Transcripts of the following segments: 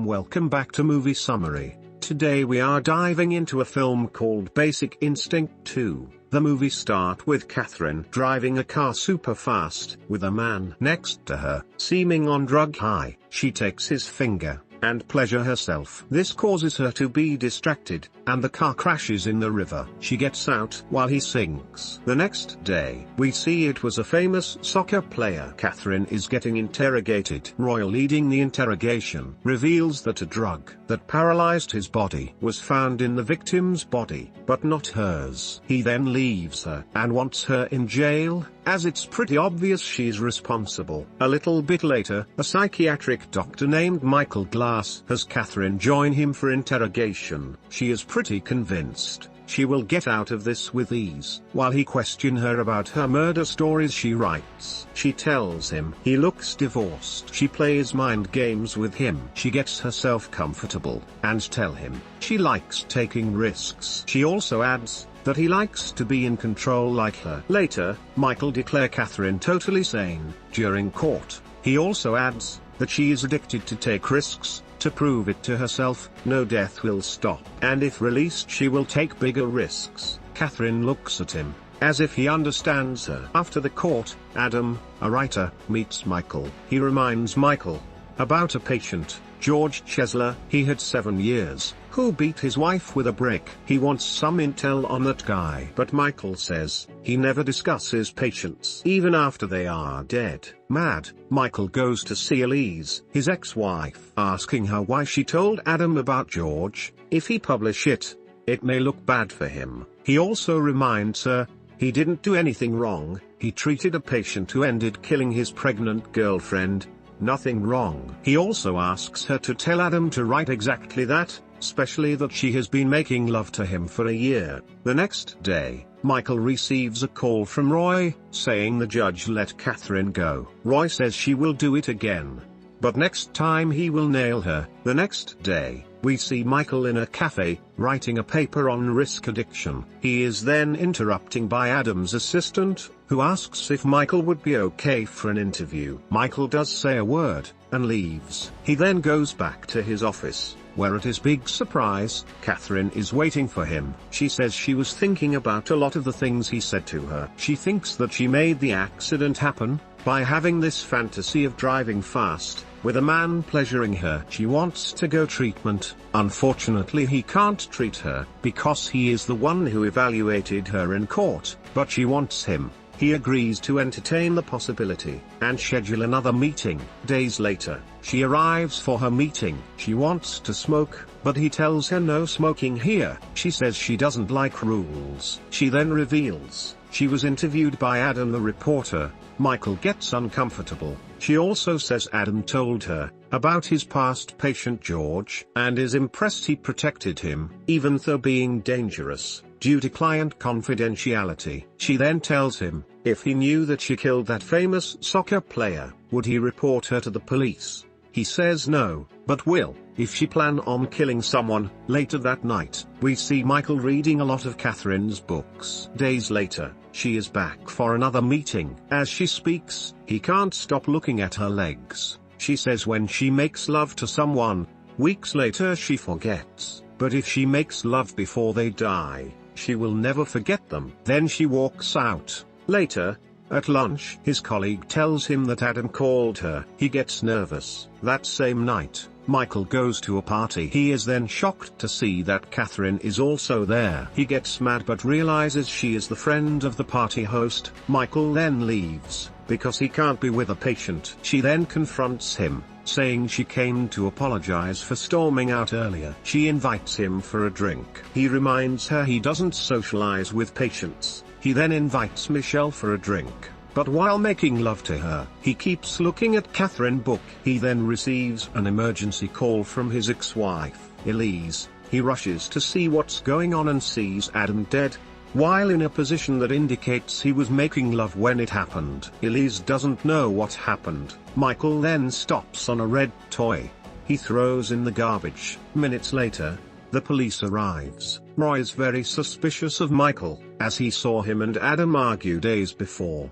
Welcome back to Movie Summary. Today we are diving into a film called Basic Instinct 2. The movie starts with Catherine driving a car super fast, with a man next to her, seeming on drug high. She takes his finger, and pleasure herself. This causes her to be distracted, and the car crashes in the river. She gets out while he sinks. The next day, we see it was a famous soccer player. Catherine is getting interrogated. Roy, leading the interrogation, reveals that a drug that paralyzed his body was found in the victim's body, but not hers. He then leaves her and wants her in jail, as it's pretty obvious she's responsible. A little bit later, a psychiatric doctor named Michael Glass has Catherine join him for interrogation. She is pretty convinced she will get out of this with ease. While he questions her about her murder stories she writes, she tells him he looks divorced. She plays mind games with him. She gets herself comfortable, and tell him she likes taking risks. She also adds that he likes to be in control like her. Later, Michael declares Catherine totally sane. During court, he also adds that she is addicted to take risks. To prove it to herself, no death will stop, and if released she will take bigger risks. Catherine looks at him, as if he understands her. After the court, Adam, a writer, meets Michael. He reminds Michael about a patient, George Chesler. He had 7 years, who beat his wife with a brick. He wants some intel on that guy, but Michael says he never discusses patients even after they are dead. Mad, Michael goes to see Elise, his ex-wife, asking her why she told Adam about George. If he publish it, it may look bad for him. He also reminds her he didn't do anything wrong. He treated a patient who ended killing his pregnant girlfriend. Nothing wrong. He also asks her to tell Adam to write exactly that, especially that she has been making love to him for a year. The next day, Michael receives a call from Roy, saying the judge let Catherine go. Roy says she will do it again, but next time he will nail her. The next day, we see Michael in a cafe, writing a paper on risk addiction. He is then interrupted by Adam's assistant, who asks if Michael would be okay for an interview. Michael does say a word, and leaves. He then goes back to his office, where at his big surprise, Catherine is waiting for him. She says she was thinking about a lot of the things he said to her. She thinks that she made the accident happen by having this fantasy of driving fast, with a man pleasuring her. She wants to go treatment. Unfortunately he can't treat her, because he is the one who evaluated her in court, but she wants him. He agrees to entertain the possibility, and schedule another meeting. Days later, she arrives for her meeting. She wants to smoke, but he tells her no smoking here. She says she doesn't like rules. She then reveals she was interviewed by Adam the reporter. Michael gets uncomfortable. She also says Adam told her about his past patient George, and is impressed he protected him, even though being dangerous, due to client confidentiality. She then tells him, if he knew that she killed that famous soccer player, would he report her to the police? He says no, but will, if she plan on killing someone. Later that night, we see Michael reading a lot of Catherine's books. Days later, she is back for another meeting. As she speaks, he can't stop looking at her legs. She says when she makes love to someone, weeks later she forgets, but if she makes love before they die, she will never forget them. Then she walks out. Later, at lunch, his colleague tells him that Adam called her. He gets nervous. That same night, Michael goes to a party. He is then shocked to see that Catherine is also there. He gets mad but realizes she is the friend of the party host. Michael then leaves, because he can't be with a patient. She then confronts him, saying she came to apologize for storming out earlier. She invites him for a drink. He reminds her he doesn't socialize with patients. He then invites Michelle for a drink, but while making love to her, he keeps looking at Catherine's book. He then receives an emergency call from his ex-wife, Elise. He rushes to see what's going on and sees Adam dead, while in a position that indicates he was making love when it happened. Elise doesn't know what happened. Michael then stops on a red toy. He throws in the garbage. Minutes later, the police arrives. Roy is very suspicious of Michael, as he saw him and Adam argue days before.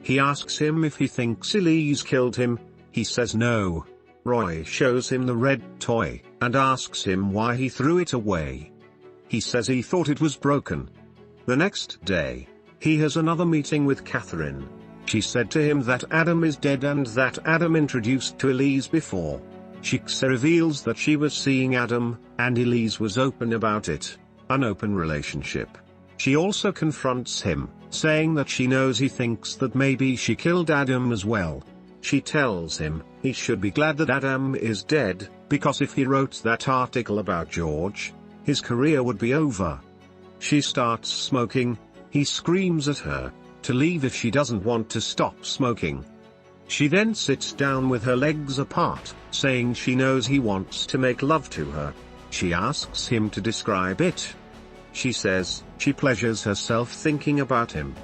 He asks him if he thinks Elise killed him. He says no. Roy shows him the red toy, and asks him why he threw it away. He says he thought it was broken. The next day, he has another meeting with Catherine. She said to him that Adam is dead and that Adam introduced to Elise before. She reveals that she was seeing Adam, and Elise was open about it. An open relationship. She also confronts him, saying that she knows he thinks that maybe she killed Adam as well. She tells him he should be glad that Adam is dead, because if he wrote that article about George, his career would be over. She starts smoking. He screams at her to leave if she doesn't want to stop smoking. She then sits down with her legs apart, saying she knows he wants to make love to her. She asks him to describe it. She says she pleasures herself thinking about him.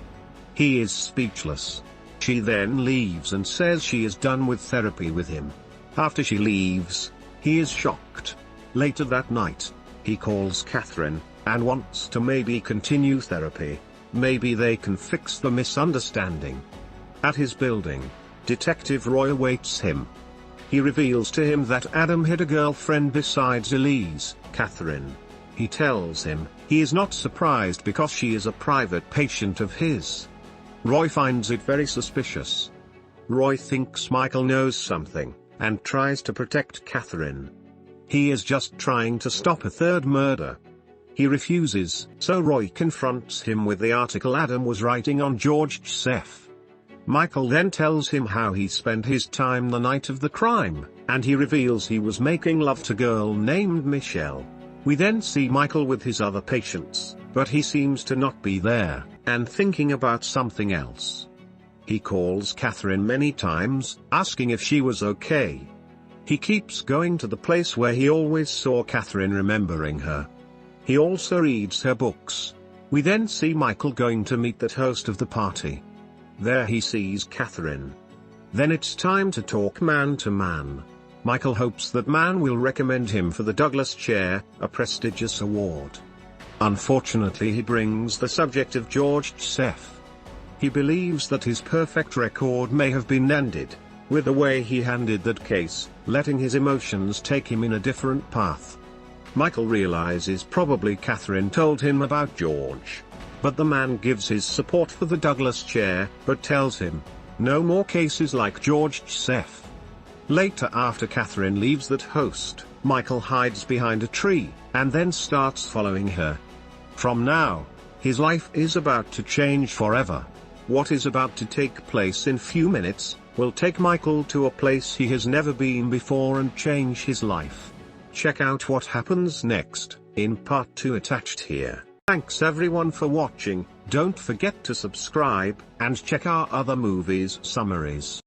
He is speechless. She then leaves and says she is done with therapy with him. After she leaves, he is shocked. Later that night, he calls Catherine, and wants to maybe continue therapy. Maybe they can fix the misunderstanding. At his building, Detective Roy awaits him. He reveals to him that Adam had a girlfriend besides Elise, Catherine. He tells him he is not surprised because she is a private patient of his. Roy finds it very suspicious. Roy thinks Michael knows something, and tries to protect Catherine. He is just trying to stop a third murder. He refuses, so Roy confronts him with the article Adam was writing on George Joseph. Michael then tells him how he spent his time the night of the crime, and he reveals he was making love to a girl named Michelle. We then see Michael with his other patients, but he seems to not be there, and thinking about something else. He calls Catherine many times, asking if she was okay. He keeps going to the place where he always saw Catherine, remembering her. He also reads her books. We then see Michael going to meet that host of the party. There he sees Catherine. Then it's time to talk man to man. Michael hopes that man will recommend him for the Douglas Chair, a prestigious award. Unfortunately, he brings the subject of George Joseph. He believes that his perfect record may have been ended with the way he handled that case, letting his emotions take him in a different path. Michael realizes probably Catherine told him about George. But the man gives his support for the Douglas Chair, but tells him, no more cases like George Joseph. Later, after Catherine leaves that host, Michael hides behind a tree, and then starts following her. From now, his life is about to change forever. What is about to take place in few minutes, will take Michael to a place he has never been before and change his life. Check out what happens next, in part 2 attached here. Thanks everyone for watching. Don't forget to subscribe, and check our other movies summaries.